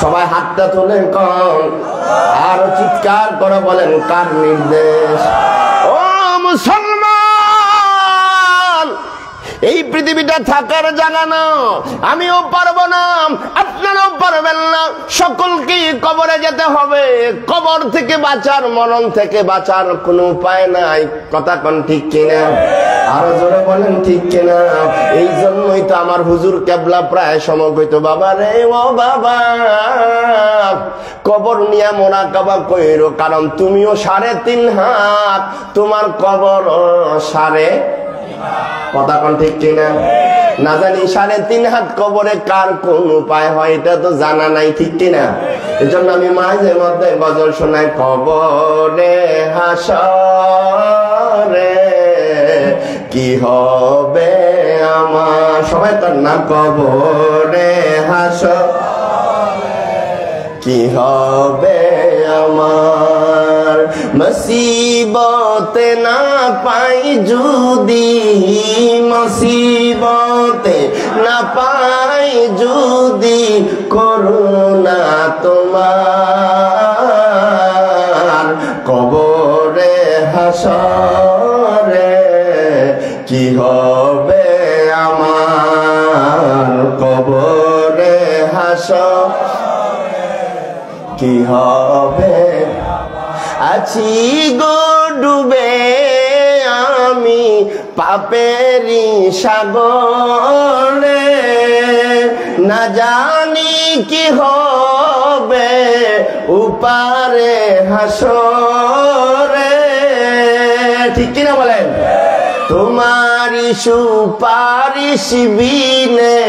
সবাই হাতটা তুলে কন আর চিৎকার করে বলেন কার নির্দেশ? ও মুসলমান, এই পৃথিবীটা থাকার জায়গা না, আমিও পারবো না, আপনারাও পারবেন না, সকলকে কবরে যেতে হবে। কবর থেকে বাঁচার, মরণ থেকে বাঁচার কোনো উপায় নাই। কথা কোন ঠিক কিনা? আরো জোরে বলেন ঠিক কিনা? এই জন্যই তো আমার হুজুর কেবলা প্রায় সময় কইতো, বাবা রে ও বাবা, কবর নিয়ে মোনাকাবা কইরো, কারণ তুমিও 3.5 হাত, তোমার কবর 3.5। কথা কোন ঠিক কিনা? না জানি 3.5 হাত কবরে কার কোন উপায় হয় এটা তো জানা নাই, ঠিক কিনা? এই জন্য আমি মাঝে মধ্যে গজল শোনাই, কবরে হাসরে কি হবে আমার, সবাই তার না, কবরে হাসরে কি হবে আমার, মুসিবতে না পাই যদি, মুসিবতে না পাই যদি, করুণা তোমার, কবরে হাসরে কি হবে আমার, কবরে হাসরে কি হবে। আছি গো ডুবে আমি পাপেরি সাগরে, না জানি কি হবে উপারে হাসরে, ঠিক কিনা বলেন? তোমারি সুপারিশ বিনে,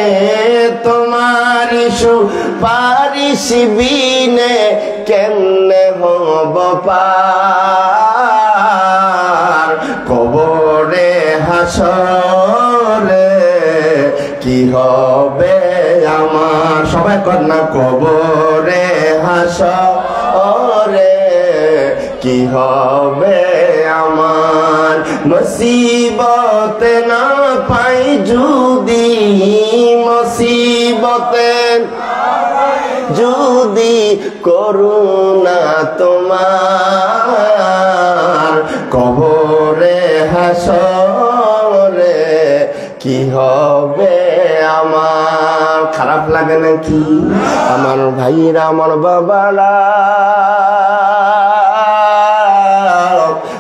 তোমারি সুপারিশ বিনে কেমনে হব পার, কবরে হাসরে কি হবে আমার, সবাই কর না, কবরে হাসরে কি হবে আমার, মুসিবতে না পাই যদি, মুসিবতে যদি, করুণা তোমার, কবরে হাসরে কি হবে আমার। খারাপ লাগে নাকি আমার ভাইরা, আমার বাবারা?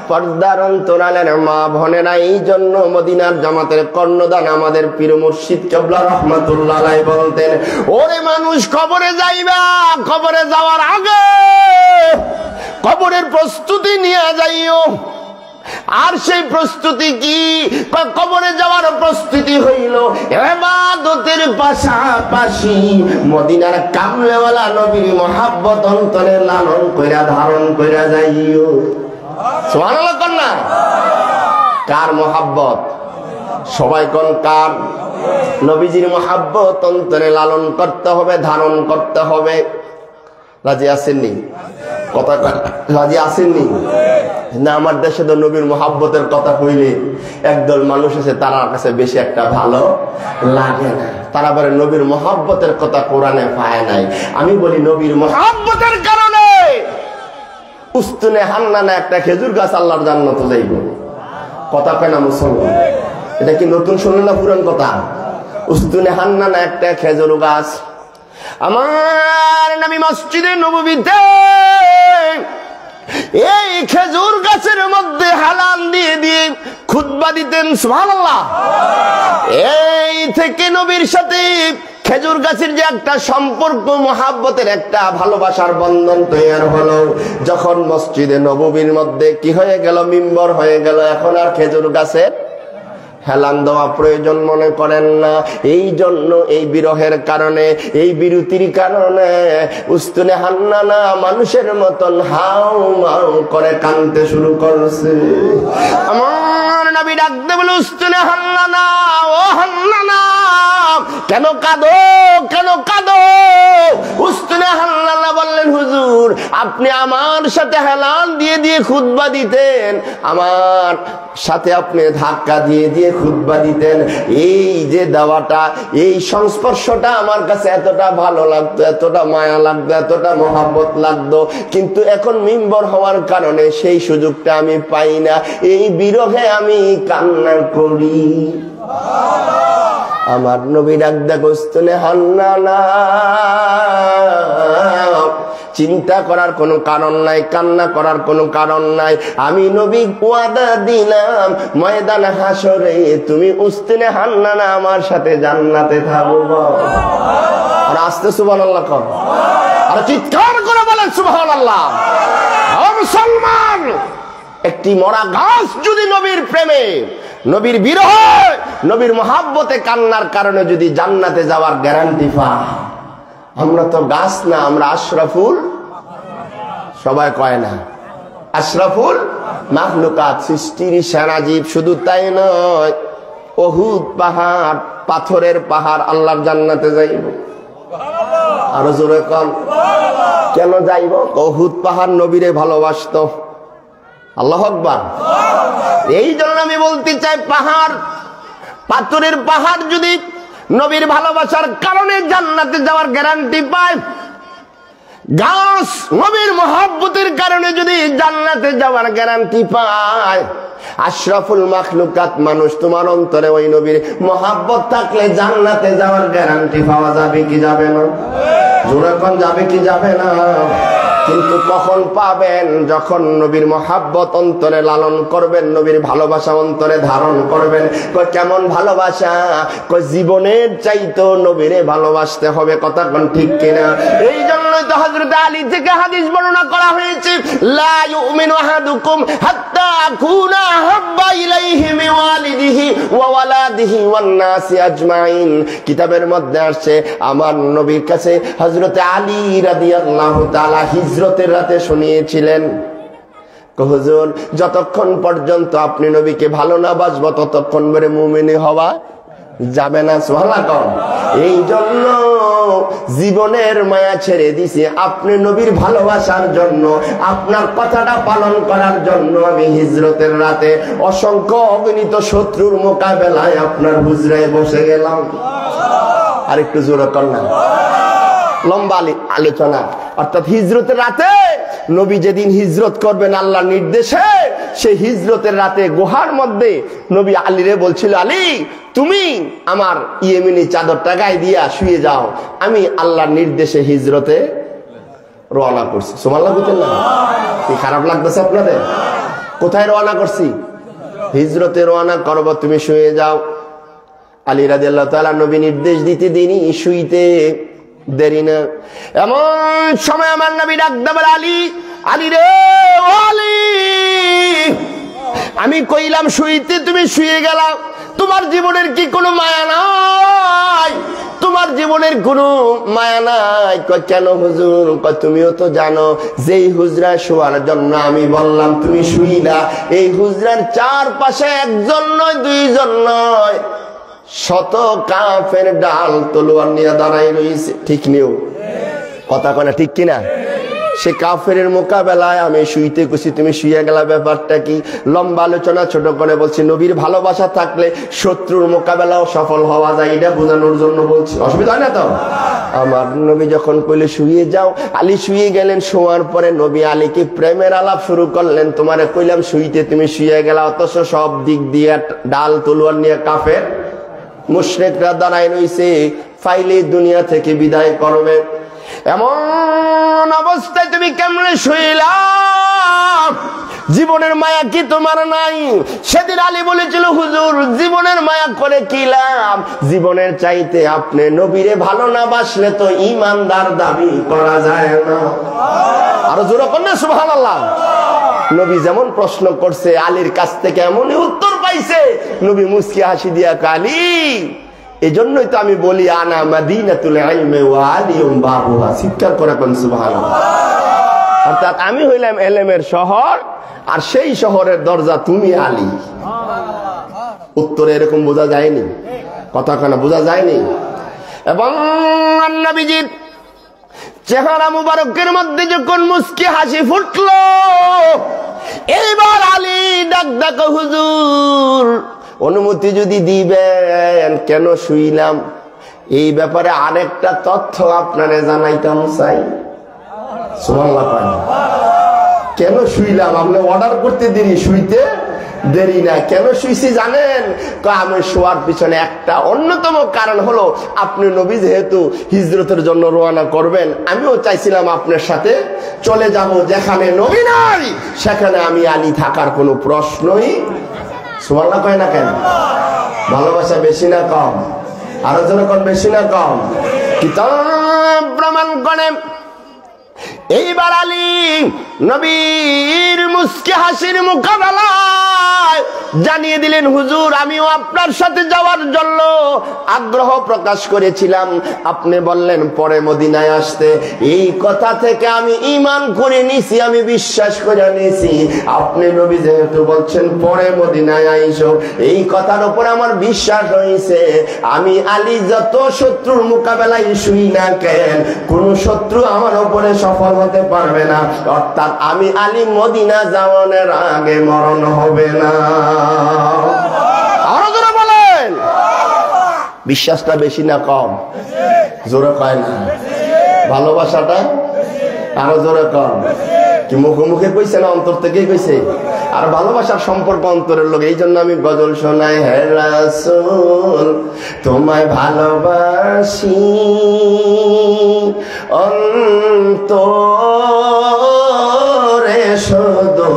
পর্দার অন্তরালের মা বোনেরা, এই জন্য মদিনার জামাতের কর্ণদান আমাদের পীর মুর্শিদ কেবলা রহমাতুল্লাহ আলাইহি বলতেন, ওরে মানুষ কবরে যাইবা, কবরে যাওয়ার আগে কবরের প্রস্তুতি নিয়ে যাইও। আর সেই প্রস্তুতি কি? কবরে যাওয়ার প্রস্তুতি হইল ইবাদতের পাশাপাশি মদিনার কামলেওয়ালা নবীর মহাব্বত অন্তরে লালন কইরা ধারণ কইরা যাইও। সুবহানাল্লাহ কোন না? কার মহাব্বত? সবাই কোন কার? নবীজির মহাব্বত অন্তরে লালন করতে হবে, ধারণ করতে হবে। রাজি আছেননি? কথা রাজি আছেননি না? আমার দেশে তো নবীর মহাব্বতের কথা কইলে একদল মানুষ আছে, তার কাছে বেশি একটা ভালো লাগে না, তারা বলে নবীর মহাব্বতের কথা কোরআনে পায় নাই। আমি বলি নবীর মহাব্বতের কারণে উস্তুনে হান্নানা একটা খেজুর গাছ আল্লাহর জান্নাতে যাইব। কথা কয় না মুসলমান? এটা কি নতুন শুনলেন না পুরান কথা? উস্তুনে হান্নানা একটা খেজুর গাছ। আমার নবী মসজিদে নববীতে এই খেজুর গাছের মধ্যে হালাল দিয়ে দিয়ে খুতবা দিতেন। সুবহানাল্লাহ। এই থেকে নবীর সাথে খেজুর গাছের যে একটা সম্পর্ক, মহাব্বতের একটা ভালোবাসার বন্ধন তৈরি হলো, যখন মসজিদে নববীর মধ্যে কি হয়ে গেল? মিম্বর হয়ে গেল। এখন আর খেজুর গাছের হেলান দেওয়া প্রয়োজন মনে করেন না। এই জন্য এই বিরহের কারণে, এই বিরতির কারণে উস্তুনে হান্নানা মানুষের মতন হাউ মাউ করে কাঁদতে শুরু করছে। আমার নবী ডাকতে বলে, উস্তুনে হান্নানা, ও হান্নানা, কেন কাঁদো, কেন কাঁদো? উস্তুনে হান্নানা বললেন, হুজুর আপনি আমার সাথে হেলান দিয়ে দিয়ে খুতবা দিতেন, আমার সাথে আপনি ধাক্কা দিয়ে দিয়ে খুতবা দিতেন। এই যে দেওয়াটা, এই সংস্পর্শটা আমার কাছে এতটা ভালো লাগতো, এতটা মায়া লাগতো, এতটা মহব্বত লাগতো। কিন্তু এখন মিম্বর হওয়ার কারণে সেই সুযোগটা আমি পাই না। এই বিরহে আমি কান্না করি। আমার নবী ডাকদা গোস্তনে হান্নানা, চিন্তা করার কোনো কারণ নাই, কান্না করার কোনো কারণ নাই। আমি নবী ওয়াদা দিলাম ময়দান হাসরে তুমি উস্তিনে হান্নানা আমার সাথে জান্নাতে থাকবো। আর আস্তে সুবহানাল্লাহ কর, আর চিৎকার করে বলেন সুবহানাল্লাহ। ও মুসলমান, একটি মরা গাছ যদি নবীর প্রেমে, নবীর বিরহে, নবীর মহাব্বতে কান্নার কারণে যদি জান্নাতে যাওয়ার গ্যারান্টি পায়, আমরা তো গাছ না, আমরা আশরাফুল, সবাই কয় না আশরাফুল মাখলুকাত, সৃষ্টির সেনাজীব। শুধু তাই নয়, উহুদ পাহাড়, পাথরের পাহাড় আল্লাহর জান্নাতে যাইব। আরো জোরে কন, কেন যাইব? উহুদ পাহাড় নবীরে ভালোবাসতো। আল্লাহু আকবার। এই জন্য আমি বলতে চাই, পাহাড়, পাথরের পাহাড় যদি নবীর ভালোবাসার কারণে জান্নাতে যাওয়ার গ্যারান্টি পায়, গাছ নবীর মহব্বতের কারণে যদি জান্নাতে যাওয়ার গ্যারান্টি পায়, আশরাফুল মাখলুকাত মানুষ তোমার অন্তরে ওই নবীর মহব্বত থাকলে জান্নাতে যাওয়ার গ্যারান্টি পাওয়া যাবে কি যাবে না? জোরে কোন যাবে কি যাবে না? কিন্তু কখন পাবেন? যখন নবীর মহাব্বত অন্তরে লালন করবেন, নবীর ভালোবাসা অন্তরে ধারণ করবেন। কেমন ভালোবাসা? জীবনের চাইতো নবীরে ভালোবাসতে হবে। কথা কোন ঠিক কিনা? এই জন্যই তো হযরত আলী থেকে হাদিস বর্ণনা করা হয়েছে, লা ইউমিনু আহাদুকুম হাত্তা আকুনা হাব্বা ইলাইহি মিন ওয়ালিদিহি ওয়া ওয়ালাদিহি ওয়ান নাসি আজমাইন। কিতাবের মধ্যে আসছে, আমার নবীর কাছে হযরত আলী রাদিয়াল্লাহু তাআলা হিজরতের রাতে শুনিয়েছিলেন, হুজুর যতক্ষণ পর্যন্ত আপনি নবীকে ভালো না বাসবো ততক্ষণ ধরে মুমিন হওয়া যাবে না। সুবহানাল্লাহ। এই জন্য জীবনের মায়া ছেড়ে দিছি আপনি নবীর ভালোবাসার জন্য, আপনার কথাটা পালন করার জন্য আমি হিজরতের রাতে অসংখ্য অগণিত শত্রুর মোকাবেলায় আপনার হুজরায় বসে গেলাম। আর একটু জোরে কর না। লম্বা আলোচনা। অর্থাৎ হিজরতের রাতে নবী যেদিন হিজরত করবেন আল্লাহর নির্দেশে, সেই হিজরতের রাতে গুহার মধ্যে নবী আলীরে বলছিল, আলী তুমি আমার ইয়েমেনি চাদরটা গায়ে দিয়া শুয়ে যাও, আমি আল্লাহর নির্দেশে হিজরতে রওনা করছি। সুবহানাল্লাহ বলতেন না? কি খারাপ লাগতেছে আপনাদের? কোথায় রওনা করছি? হিজরতে রওনা করব, তুমি শুয়ে যাও। আলী রাদিয়াল্লাহু তাআলা নবী নির্দেশ দিতে দিনই শুইতে দেরি না। এমন সময় আমার নবী ডাকতে বলে, আলী, আলী রে, ও আলী, আমি কইলাম শুইতে, তুমি শুয়ে গেলাম, তোমার জীবনের কি কোনো মায়া নাই? তোমার জীবনের কোনো মায়া নাই? কেন হুজুর? তুমিও তো জানো যেই হুজরা শোয়ার জন্য আমি বললাম তুমি শুইলা, এই হুজরার চারপাশে একজন নয়, দুইজন নয়, শত কাফের ডাল তলোয়ার নিয়ে দাঁড়াই রয়েছে। ঠিক নিও কথা কনা, ঠিক কিনা? সে কাফের মোকাবেলায় আমি শুইতে খুশি, তুমি শুয়ে গেলা, ব্যাপারটা কি? লম্বা আলোচনা ছোট করে বলছি, নবীর ভালোবাসা থাকলে শত্রুর মোকাবেলাও সফল হওয়া যায়, এটা বোঝানোর জন্য বলছি। অসুবিধা হয় না তো? আমার নবী যখন কইলে শুয়ে যাও, আলী শুয়ে গেলেন। শোয়ার পরে নবী আলীকে প্রেমের আলাপ শুরু করলেন, তোমারে কইলাম শুইতে, তুমি শুয়ে গেলা, অথচ সব দিক দিয়ে ডাল তলোয়ার নিয়ে কাফের মুশরিকরা দাঁড়ায় রইছে, ফাইলে দুনিয়া থেকে বিদায় করবে। এমন অবস্থায় তুমি কেমনে শুইলা? জীবনের মায়া কি তোমার নাই? সেদিন আলী বলেছিল, হুজুর জীবনের মায়া করে কি লাভ? জীবনের চাইতে আপনি নবীরে ভালো না বাসলে তো ঈমানদার দাবি করা যায় না। আরো জোরে কন্যা সুবহানাল্লাহ। নবী যেমন প্রশ্ন করছে, আলীর কাছ থেকে এমনই উত্তর পাইছে। নবী মুস্কি হাসি দিয়া, আলী, এজন্যই তো আমি বলি, আনা মাদিনাতুল ইলমি ওয়া আলিয়ুম বাবুহা। চিৎকার করে কোন সুবহানাল্লাহ। অর্থাৎ আমি হইলাম ইলমের শহর, আর সেই শহরের দরজা তুমি আলী। উত্তরে এরকম বোঝা যায়নি? কথা কেন বোঝা যায়নি? এবং নবীজির চেহারা মুবারকের মধ্যে যখন মুস্কি হাসি ফুটলো, এইবার আলী ডাক হুজুর অনুমতি যদি দিবেন, কেন শুইলাম এই ব্যাপারে আরেকটা তথ্য আপনারে জানাইতাম চাই। সুবহানাল্লাহ। কেন শুইলাম? আপনি অর্ডার করতে দেরি, শুইতে দেরি না। কেন শুইছি জানেন? আমি শোয়ার পিছনে একটা অন্যতম কারণ হলো, আপনি নবী যেহেতু হিজরতের জন্য রওনা করবেন, আমিও চাইছিলাম আপনার সাথে চলে যাব। যেখানে নবী নাই সেখানে আমি আলী থাকার কোনো প্রশ্নই। সুবহানাল্লাহ কয় না কেন? ভালোবাসা বেশি না কম? আরো জন কোন বেশি না কম? কিতাব প্রমাণ করে। এইবার আলী নবীর মুস্কি হাসির মোকাবেলায় জানিয়ে দিলেন, হুজুর আমিও আপনার সাথে যাওয়ার জন্য আগ্রহ প্রকাশ করেছিলাম, আপনি বললেন পরে মদিনায় আসতে। এই কথা থেকে আমি ঈমান করে নিছি, আমি বিশ্বাস করে নিছি। আপনি নবী যেহেতু বলছেন পরে মদিনায় আইসো, এই কথার উপর আমার বিশ্বাস হয়েছে। আমি আলী যত শত্রুর মোকাবেলায় শুই না কেন, কোন শত্রু আমার উপরে সফল হতে পারবে না। অর্থাৎ আমি আলী মদিনা যাওয়ার আগে মরণ হবে না। আরো জোরে বলেন। বিশ্বাসটা বেশি না কম? জোরে কয় না? ভালোবাসাটা আরো জোরে কম? কি মুখে মুখে কইছে না অন্তর থেকেই কইছে? আর ভালোবাসার সম্পর্ক অন্তরের লোক। এই জন্য আমি গজল শোনাই, হে রাসূল তোমায় ভালোবাসি অন্তরে শুধু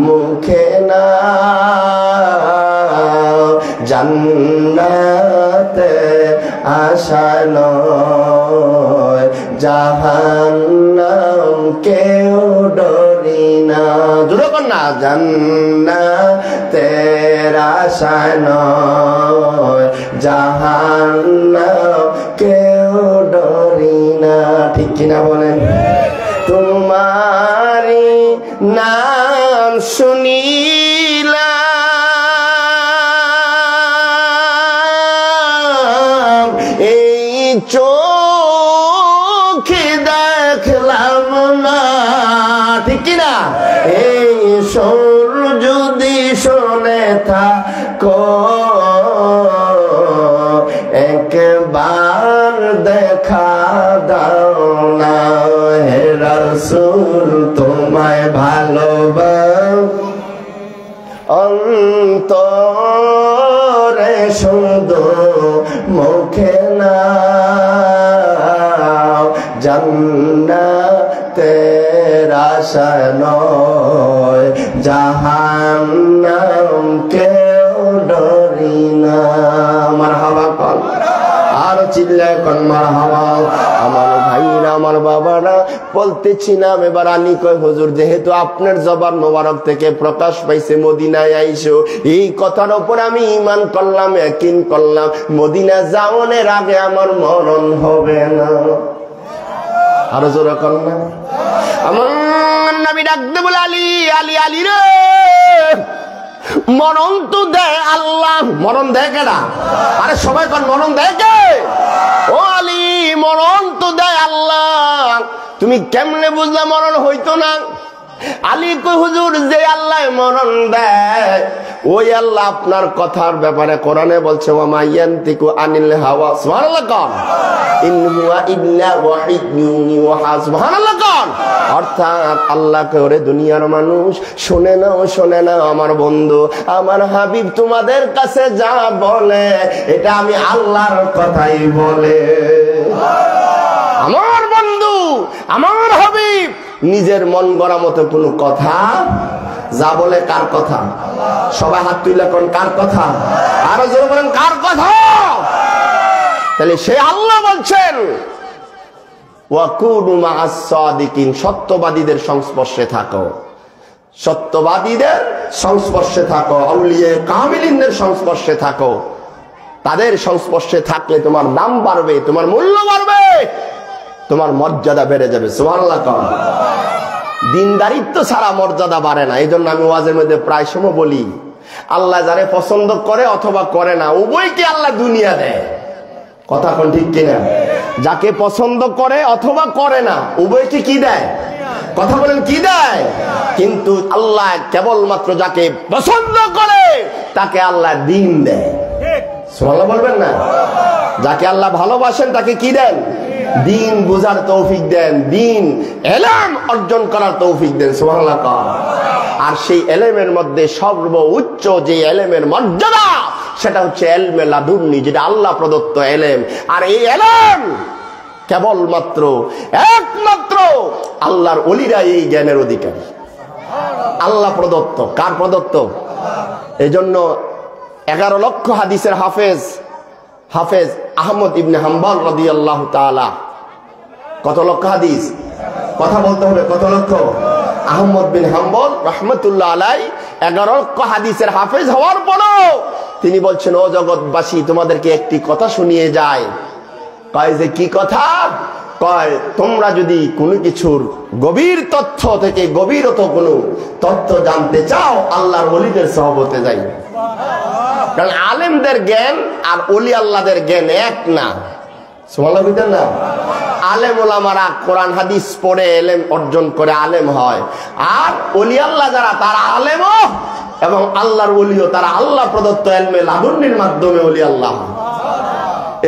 মুখে না, জান্নাতে আশা নয়, জাহান্নাম কেউ ডরি না। জোরে কর না। জান্নাতের আশা নয়, জাহান্নাম কেউ ডরি না। ঠিক কিনা বলেন? তোমারি নাম শুনিলাম, এই চোখে দেখলাম না। ঠিক কিনা? এই সুর যদি শুনে থাকো, একবার দেখা দাও না। হে রাসূল তোমায় ভালোবাসি অন্তরে শুধু মুখে না, জান্নাতের আশা নয়, জাহান্নাম কেউ ডরি না। মারহাবা কর, আর চিল্লায় কোন মারহাবা। আমার ভাইরা, আমার বাবারা, বলতেছিলাম এবার আলী কয়, হুজুর যেহেতু আপনার জবান মোবারক থেকে প্রকাশ পাইছে মদিনায় আইসো, এই কথার উপর আমি ঈমান করলাম, ইয়াকিন করলাম, মদিনা যাওয়ার আগে আমার মরণ হবে না। আরো জোরে কর না। আমার নবী ডাকতে বলে, আলী আলী আলী রে, মরণ তো দেয় আল্লাহ। মরণ দেয় কেনা? আরে সবাই কোন মরণ দেয় কে? ও আলী, মরণ তো দেয় আল্লাহ। তুমি কেমনে বুঝলা মরণ হইতো না? আলী কই, হুজুর যে আল্লাহ মরণ দেয় ওই আল্লাহ আপনার কথার ব্যাপারে কোরআনে বলছে, ওয়া মা ইয়ান্তিকু আনিল হাওয়া। সুবহানাল্লাহ কোন? ইন হুয়া ইল্লা ওয়াহিয়ুন ইউহা। সুবহানাল্লাহ কোন? অর্থাৎ আল্লাহকে, ওরে দুনিয়ার মানুষ শুনে নাও আমার বন্ধু, আমার হাবিব তোমাদের কাছে যা বলে এটা আমি আল্লাহর কথাই বলে। আমার বন্ধু, আমার হাবিব নিজের মন গড়া মতো কোনো কথা যা বলে। কার কথা? সবাই হাত তুলে কোন কার কথা? আরো জোরে বলেন কার কথা? তাহলে সে আল্লাহ বলছেন, ওয়াকুনু মা'আস সাদিকিন, সত্যবাদীদের সংস্পর্শে থাকো, সত্যবাদীদের সংস্পর্শে থাকো, আউলিয়া কামিলিনদের সংস্পর্শে থাকো। তাদের সংস্পর্শে থাকলে তোমার দাম বাড়বে, তোমার মূল্য বাড়বে, তোমার মর্যাদা বেড়ে যাবে। সুবহানাল্লাহ। দিনদারিত্ব ছাড়া মর্যাদা বাড়ে না। এই জন্য আমি ওয়াজের মধ্যে প্রায় সময় বলি, আল্লাহ যারে পছন্দ করে অথবা করে না, উভয়কে আল্লাহ দুনিয়া দেয়। কথা কোন ঠিক কিনা? যাকে পছন্দ করে অথবা করে না, উভয়টি কি দেয়? কথা বলেন, কি দেয়? কিন্তু আল্লাহ কেবলমাত্র যাকে পছন্দ করে তাকে আল্লাহ দ্বীন দেয়। সুবহানাল্লাহ বলবেন না? যাকে আল্লাহ ভালোবাসেন তাকে কি দেন? দ্বীন বুঝার তৌফিক দেন, দ্বীন ইলম অর্জন করার তৌফিক দেন। সুবহানাল্লাহ। আর সেই ইলমের মধ্যে সর্বোচ্চ যে ইলমের মর্যাদা সেটা হচ্ছে ইলমে লাদুন্নি, যেটা আল্লাহ প্রদত্ত ইলম। আর এই ইলম কেবলমাত্র একমাত্র আল্লাহর ওলিরা এই জ্ঞানের অধিকারী। আল্লাহ প্রদত্ত। কার প্রদত্ত? এজন্য 11 লক্ষ হাদিসের হাফেজ আহমদ ইবনে হাম্বল রাদিয়াল্লাহু তাআলা, কত লক্ষ হাদিস? কথা বলতে হবে, কত লক্ষ? আহমদ বিন হাম্বল রাহমাতুল্লাহ আলাইহি 11 লক্ষ হাদিসের হাফেজ হওয়ার পরও তিনি বলছেন, ও জগৎবাসী, তোমাদেরকে একটি কথা শুনিয়ে যায়। কয় যে কি কথা? কয় তোমরা যদি কোনো কিছুর গভীর তথ্য থেকে গভীরত কোনো তথ্য জানতে চাও, আল্লাহর ওলিদের সহবতে যাই। কারণ আলেমদের জ্ঞান আর ওলি আল্লাহদের জ্ঞান এক না। সুবহানাল্লাহ না? আলেম ওলামারা কোরআন হাদিস পড়ে এলেম অর্জন করে আলেম হয়, আর ওলি আল্লাহ যারা তারা আলেমও এবং আল্লাহর ওলিও, তারা আল্লাহ প্রদত্ত ইলমে লাদুন্নির মাধ্যমে ওলি আল্লাহ।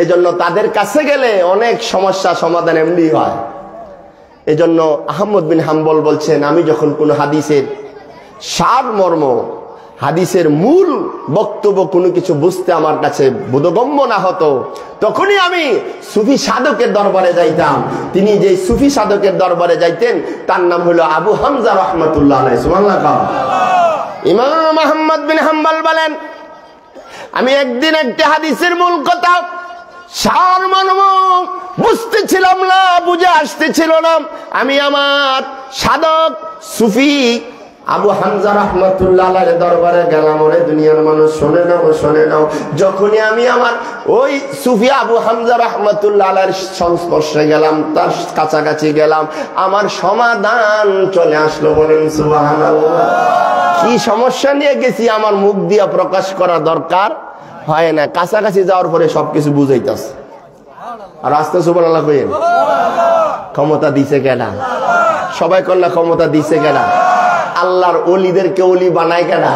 এই জন্য তাদের কাছে গেলে অনেক সমস্যা সমাধান এমনি হয়। এই জন্য আহমদ বিন হাম্বল বলছেন, আমি যখন কোন হাদিসের সারমর্ম, হাদিসের মূল বক্তব্য কোনো কিছু বুঝতে আমার কাছে বোধগম্য না হতো, তখনই আমি সুফি সাধকের দরবারে যাইতাম। তিনি যে সুফি সাধকের দরবারে যাইতেন তার নাম হলো আবু হামজা রাহমাতুল্লাহ আলাইহি। সুবহানাল্লাহ। ইমাম আহমদ বিন হাম্বল বলেন, আমি একদিন একটা হাদিসের মূল কথা সারমর্ম বুঝতেছিলাম না, বুঝে আসতেছিল না। আমি আমার সাধক সুফি আবু হামজা রাহমাতুল্লাহ আলাইহির দরবারে গেলাম। ওরে দুনিয়ার মানুষ শুনে নাও, যখনই আমি আমার ওই সুফি আবু হামজা রাহমাতুল্লাহ আলাইহির সংস্পর্শে গেলাম, তার কাছাকাছি গেলাম, আমার সমাধান চলে আসলো। বলেন সুবহানাল্লাহ। কি সমস্যা নিয়ে গেছি আমার মুখ দিয়া প্রকাশ করা দরকার হয় না, কাছাকাছি যাওয়ার পরে সবকিছু বুঝাইতেছে। আর আস্তে সুবহানাল্লাহ কইেন। ক্ষমতা দিছে কেডা? সবাই কন্যা ক্ষমতা দিছে কেডা? আল্লাহর ওলিদেরকে ওলি বানায় কেডা?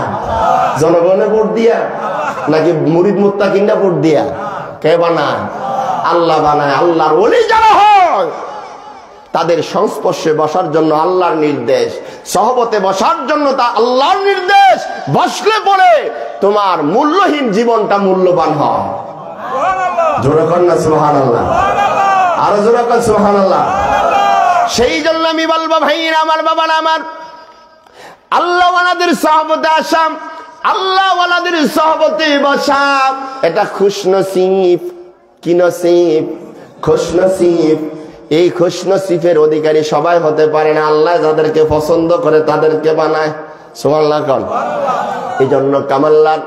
জনগণে ভোট দিয়া নাকি মুরিদ মুত্তাকিনরা ভোট দিয়া? কে বানায়? আল্লাহ বানায়। আল্লাহর ওলি যারা হয় তাদের সংস্পর্শে বসার জন্য আল্লাহর নির্দেশ, সহবতে বসার জন্য তা আল্লাহর নির্দেশ। বসলে পরে তোমার মূল্যহীন জীবনটা মূল্যবান হয়। জোরে কর না সুবহানাল্লাহ। আরো জোরে কর সুবহানাল্লাহ। সেই জন্য আমি বলবো, ভাইরা আমার, বাবারা আমার, আল্লাহ ওয়ালাদের সহবতে আসা, আল্লাহ ওয়ালাদের সহবতে বসা, এটা খুশনসিব। কি নসিব? খুশনসিব। এই খুশনসিবের অধিকারী সবাই হতে পারে না। আল্লাহ যাদেরকে পছন্দ করে তাদেরকে বানায়। সুবহানাল্লাহ। এই জন্য কামাল্লার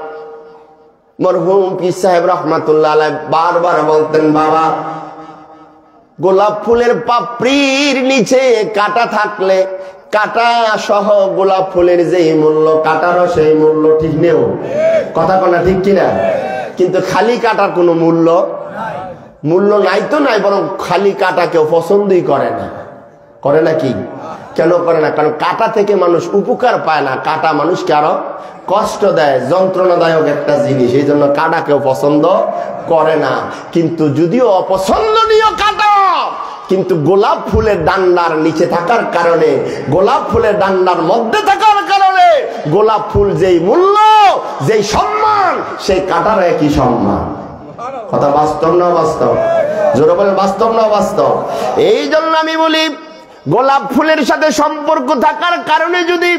মরহুম পীর সাহেব রাহমাতুল্লাহ আলাইহি বারবার বলতেন, বাবা, গোলাপ ফুলের পাপড়ির নিচে কাঁটা থাকলে কাঁটা সহ গোলাপ ফুলের যেই মূল্য, কাঁটারও সেই মূল্য। ঠিক নেও? কথা কনা ঠিক কিনা? কিন্তু খালি কাঁটার কোনো মূল্য নাই তো নাই, বরং খালি কাঁটা কেউ পছন্দই করে না। করে না? কি কেন করে না? কারণ কাঁটা থেকে মানুষ উপকার পায় না, কাঁটা মানুষকে আরো কষ্ট দেয়, যন্ত্রণাদায়ক একটা জিনিস। এই জন্য কাঁটা কেউ পছন্দ করে না। কিন্তু যদিও অপছন্দনীয় কাঁটা, কিন্তু গোলাপ ফুলের ডান্ডার নিচে থাকার কারণে, গোলাপ ফুলের ডান্ডার মধ্যে থাকার কারণে গোলাপ ফুল যেই মূল্য, যেই সম্মান, সেই কাঁটার একই সম্মান। কথা বাস্তব না বাস্তব? জোরে বলেন, বাস্তব না বাস্তব? এই জন্য আমি বলি, গোলাপ ফুলের সাথে সম্পর্ক থাকার কারণে যদি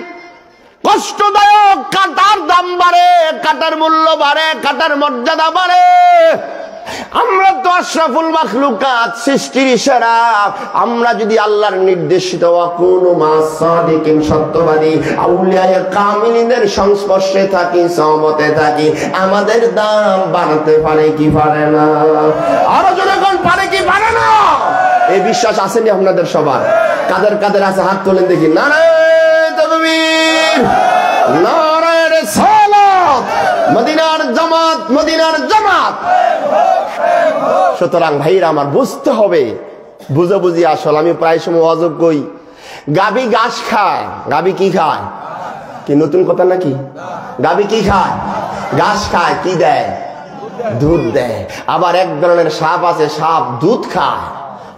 কষ্টদায়ক কাঁটার দাম বাড়ে, কাঁটার মূল্য বাড়ে, কাঁটার মর্যাদা বাড়ে। আমরা তো আশরাফুল মাখলুকাত, সৃষ্টির সেরা। আমরা যদি আল্লাহর নির্দেশিত ওয়াকুনু মা'আস সাদিকিন, সত্যবাদী আউলিয়ায়ে কামিলদের সংস্পর্শে থাকি, সহবতে থাকি, আমাদের দাম বাড়তে পারে কি পারে না? আরো জনগণ পারে কি পারে না? এই বিশ্বাস আসেনি আপনাদের সবার? কাদের কাদের আছে হাত তোলেন দেখি। নারায়ে তাকবীর, নারায়ে রিসালাত, মদিনার জামাত, মদিনার জামাত। সুতরাং ভাইরা আমার বুঝতে হবে, বুঝে বুঝি আসল। আমি প্রায় সময় অযোগ্যই, গাবি ঘাস খায়। গাবি কি খায়? কি নতুন কথা নাকি? গাবি কি খায়? ঘাস খায়। কি দেয়? দুধ দেয়। আবার এক ধরনের সাপ আছে, সাপ দুধ খায়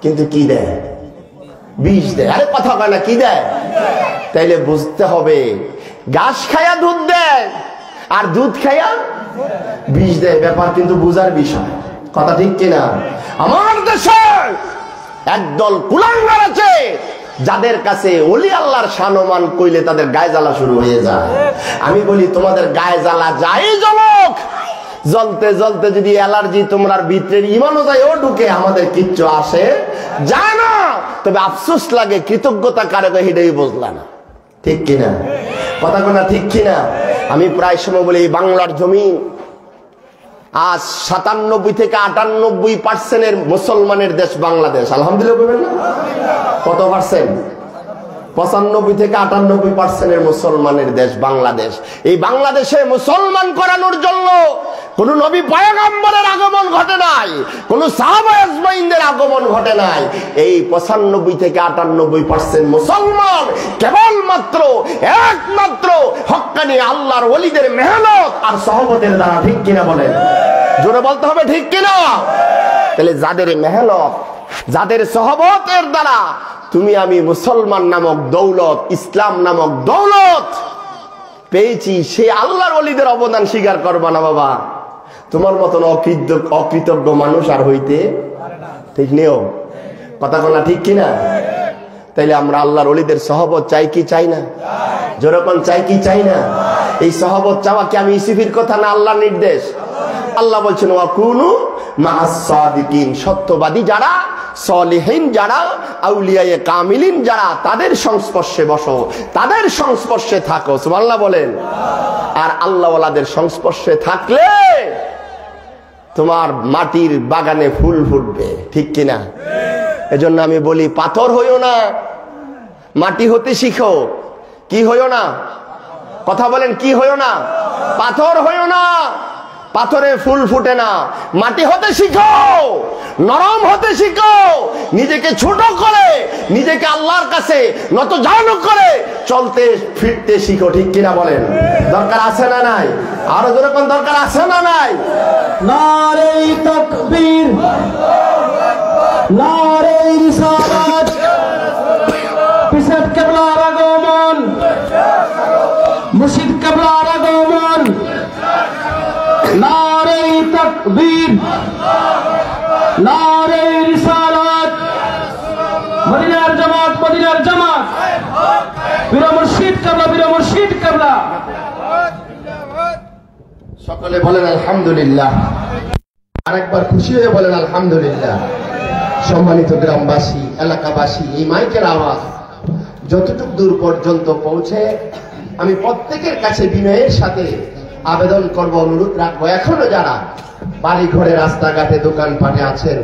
কিন্তু কি দেয়? বিষ দেয়। আরে কথা কয় না, কি দেয়? তাইলে বুঝতে হবে, ঘাস খায়া দুধ দেয় আর দুধ খায়া বিষ দেয়। ব্যাপার কিন্তু বুঝার বিষয়। কথা ঠিক কিনা? আমার দেশে একদল কুলাঙ্গার আছে যাদের কাছে ওলি আল্লাহর শানমান কইলে তাদের গায়ে জ্বালা শুরু হয়ে যায়। আমি বলি তোমাদের গায়ে জ্বালা যাই জ্বলক, জ্বলতে জ্বলতে যদি অ্যালার্জি তোমার ভিতরের ইমানও যায় ও ঢুকে, আমাদের কিচ্ছু আসে যায় না। তবে আফসোস লাগে, কৃতজ্ঞতা কারে এটাই বুঝলা না। ঠিক কিনা? কথা কোনা ঠিক কিনা? আমি প্রায় সময় বলি এই বাংলার জমি আজ 97 থেকে 98% মুসলমানের দেশ বাংলাদেশ। আলহামদুলিল্লাহ বলবেন না? কত পার্সেন্ট? 95 থেকে 98% মুসলমানের দেশ বাংলাদেশ। এই বাংলাদেশে মুসলমান করানোর জন্য কোন নবী পয়গম্বরের আগমন ঘটে নাই, কোন সাহাবা আজমাইনদের আগমন ঘটে নাই। এই 95 থেকে 98% মুসলমান কেবলমাত্র একমাত্র হক্কানি আল্লাহর ওলিদের মেহনত আর সহবতের দ্বারা। ঠিক কিনা বলেন? জোরে বলতে হবে, ঠিক কিনা? তাহলে যাদের মেহনত, যাদের সহবতের দ্বারা তুমি আমি মুসলমান নামক দৌলত, ইসলাম নামক দৌলত পেয়েছি, সেই আল্লাহর ওলিদের অবদান স্বীকার করবা না বাবা। তোমার মতন অকৃতজ্ঞ মানুষ আর হইতে ঠিক নেও। কথা বলা ঠিক কিনা? তাইলে আমরা আল্লাহর ওলিদের সহবত চাই কি চাই না? যেরকম চাই কি চাই না? এই সহবত চাওয়া কি আমি ইসিফির কথা না আল্লাহর নির্দেশ? আল্লাহ বলছেন ওয়াকুনু মা'আস সাদিকিন, সত্যবাদী যারা, সলিহিন যারা, আউলিয়ায়ে কামিলিন যারা, তাদের সংস্পর্শে বসো, তাদের সংস্পর্শে থাকো। সুবহানাল্লাহ বলেন। আর আল্লাহওয়ালাদের সংস্পর্শে থাকলে তোমার মাটির বাগানে ফুল ফুটবে। ঠিক কিনা? এজন্য আমি বলি পাথর হইও না, মাটি হতে শিখো। কি হইও না? কথা বলেন, কি হইও না? পাথর হইও না। পাথরে ফুল ফুটে না। মাটি হতে শিখো, নরম হতে শিখো, নিজেকে ছোট করে, নিজেকে আল্লাহর কাছে নত জানু করে চলতে ফিরতে শিখো। ঠিক কিনা বলেন? দরকার আছে না নাই? আরো যেরকম দরকার আছে না নাই? নারে তাকবীর, নারে রিসালাত, পিসাব কিবলার আগমন, মুর্শিদ কিবলার আগমন। নারে তাকবীর, নারে রিসালাত, মদিনার জামাত, মদিনার জামাত, বীর মুর্শিদ কিবলা, বীর মুর্শিদ কিবলা। সকলে বলেন আলহামদুলিল্লাহ। আরেকবার খুশি হয়ে বলেন আলহামদুলিল্লাহ। সম্মানিত গ্রামবাসী, এলাকাবাসী, এই মাইকের আওয়াজ যতটুকু দূর পর্যন্ত পৌঁছে, আমি প্রত্যেকের কাছে বিনয়ের সাথে আবেদন করব, অনুরোধ রাখবো, এখনো যারা বাড়ি ঘরে রাস্তাঘাটে দোকানপাটে আছেন